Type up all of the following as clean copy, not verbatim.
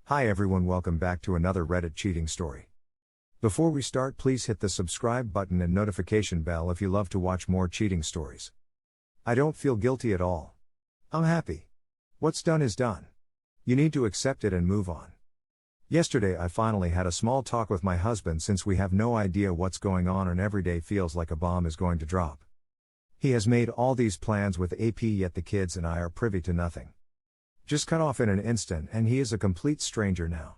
Hi everyone, welcome back to another Reddit cheating story. Before we start, please hit the subscribe button and notification bell if you love to watch more cheating stories. I don't feel guilty at all. I'm happy. What's done is done. You need to accept it and move on. Yesterday I finally had a small talk with my husband since we have no idea what's going on and every day feels like a bomb is going to drop. He has made all these plans with AP, yet the kids and I are privy to nothing. Just cut off in an instant and he is a complete stranger now.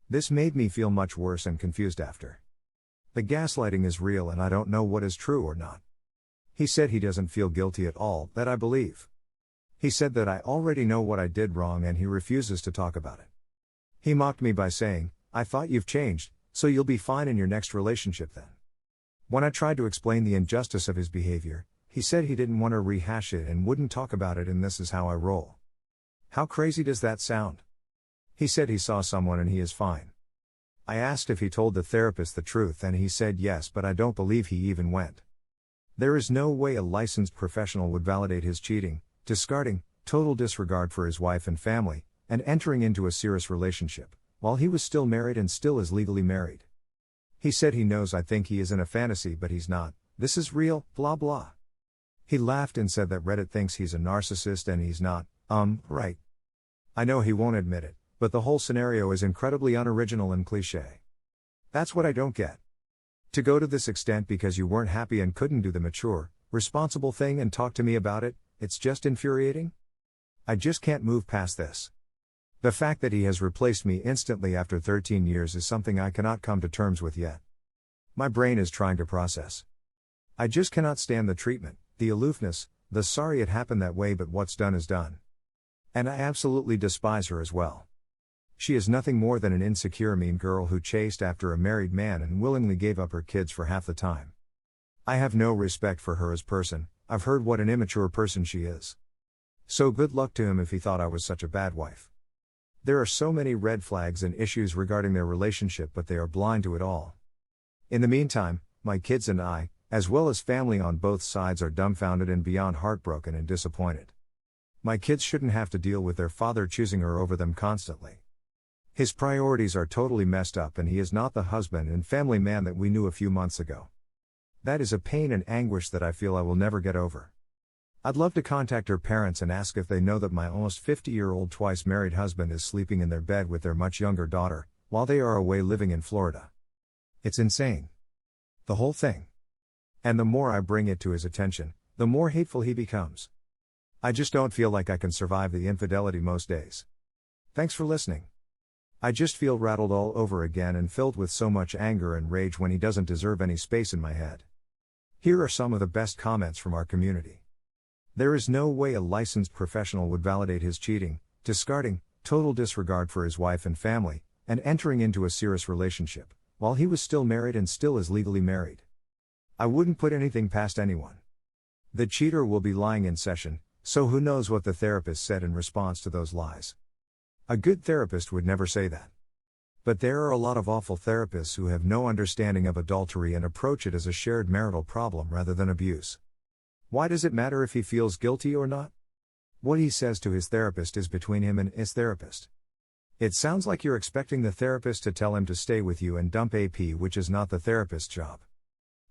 This made me feel much worse and confused after. The gaslighting is real and I don't know what is true or not. He said he doesn't feel guilty at all, that I believe. He said that I already know what I did wrong and he refuses to talk about it. He mocked me by saying, "I thought you've changed, so you'll be fine in your next relationship then." When I tried to explain the injustice of his behavior, he said he didn't want to rehash it and wouldn't talk about it, and this is how I roll. How crazy does that sound? He said he saw someone and he is fine. I asked if he told the therapist the truth and he said yes, but I don't believe he even went. There is no way a licensed professional would validate his cheating, discarding, total disregard for his wife and family, and entering into a serious relationship, while he was still married and still is legally married. He said he knows I think he is in a fantasy but he's not, this is real, blah blah. He laughed and said that Reddit thinks he's a narcissist and he's not, right. I know he won't admit it, but the whole scenario is incredibly unoriginal and cliché. That's what I don't get. To go to this extent because you weren't happy and couldn't do the mature, responsible thing and talk to me about it, it's just infuriating. I just can't move past this. The fact that he has replaced me instantly after 13 years is something I cannot come to terms with yet. My brain is trying to process. I just cannot stand the treatment, the aloofness, the sorry it happened that way but what's done is done. And I absolutely despise her as well. She is nothing more than an insecure mean girl who chased after a married man and willingly gave up her kids for half the time. I have no respect for her as person. I've heard what an immature person she is. So good luck to him if he thought I was such a bad wife. There are so many red flags and issues regarding their relationship, but they are blind to it all. In the meantime, my kids and I, as well as family on both sides, are dumbfounded and beyond heartbroken and disappointed. My kids shouldn't have to deal with their father choosing her over them constantly. His priorities are totally messed up and he is not the husband and family man that we knew a few months ago. That is a pain and anguish that I feel I will never get over. I'd love to contact her parents and ask if they know that my almost 50-year-old twice married husband is sleeping in their bed with their much younger daughter, while they are away living in Florida. It's insane. The whole thing. And the more I bring it to his attention, the more hateful he becomes. I just don't feel like I can survive the infidelity most days. Thanks for listening. I just feel rattled all over again and filled with so much anger and rage when he doesn't deserve any space in my head. Here are some of the best comments from our community. There is no way a licensed professional would validate his cheating, discarding, total disregard for his wife and family, and entering into a serious relationship, while he was still married and still is legally married. I wouldn't put anything past anyone. The cheater will be lying in session, so who knows what the therapist said in response to those lies. A good therapist would never say that. But there are a lot of awful therapists who have no understanding of adultery and approach it as a shared marital problem rather than abuse. Why does it matter if he feels guilty or not? What he says to his therapist is between him and his therapist. It sounds like you're expecting the therapist to tell him to stay with you and dump AP, which is not the therapist's job.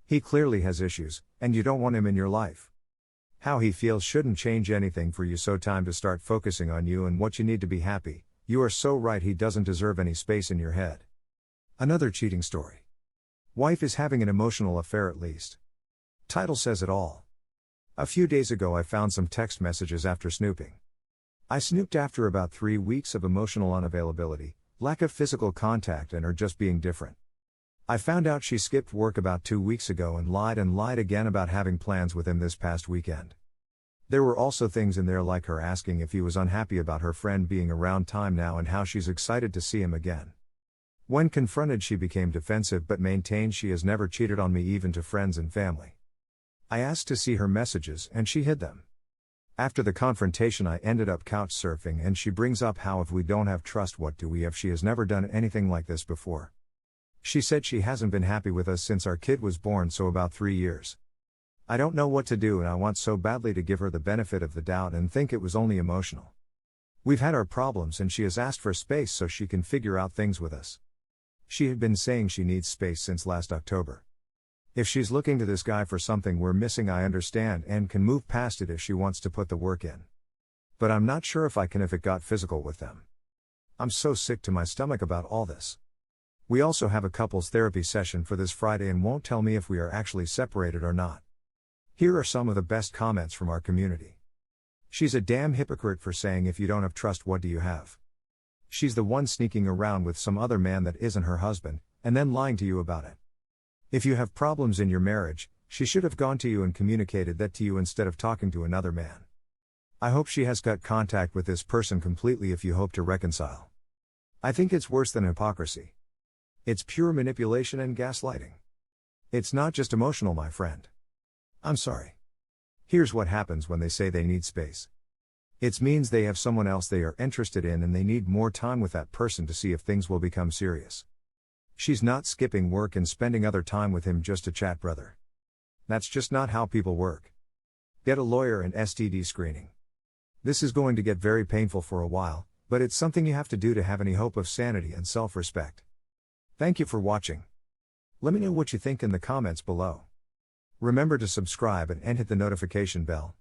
He clearly has issues, and you don't want him in your life. How he feels shouldn't change anything for you, so time to start focusing on you and what you need to be happy. You are so right, he doesn't deserve any space in your head. Another cheating story. Wife is having an emotional affair at least. Title says it all. A few days ago I found some text messages after snooping. I snooped after about 3 weeks of emotional unavailability, lack of physical contact and her just being different. I found out she skipped work about 2 weeks ago and lied again about having plans with him this past weekend. There were also things in there like her asking if he was unhappy about her friend being around time now and how she's excited to see him again. When confronted, she became defensive but maintained she has never cheated on me, even to friends and family. I asked to see her messages and she hid them. After the confrontation I ended up couch surfing and she brings up how if we don't have trust, what do we have? She has never done anything like this before. She said she hasn't been happy with us since our kid was born, so about 3 years. I don't know what to do and I want so badly to give her the benefit of the doubt and think it was only emotional. We've had our problems and she has asked for space so she can figure out things with us. She had been saying she needs space since last October. If she's looking to this guy for something we're missing, I understand and can move past it if she wants to put the work in. But I'm not sure if I can if it got physical with them. I'm so sick to my stomach about all this. We also have a couples therapy session for this Friday and won't tell me if we are actually separated or not. Here are some of the best comments from our community. She's a damn hypocrite for saying if you don't have trust, what do you have? She's the one sneaking around with some other man that isn't her husband, and then lying to you about it. If you have problems in your marriage, she should have gone to you and communicated that to you instead of talking to another man. I hope she has cut contact with this person completely if you hope to reconcile. I think it's worse than hypocrisy. It's pure manipulation and gaslighting. It's not just emotional, my friend. I'm sorry. Here's what happens when they say they need space. It means they have someone else they are interested in and they need more time with that person to see if things will become serious. She's not skipping work and spending other time with him just to chat, brother. That's just not how people work. Get a lawyer and STD screening. This is going to get very painful for a while, but it's something you have to do to have any hope of sanity and self-respect. Thank you for watching. Let me know what you think in the comments below. Remember to subscribe and hit the notification bell.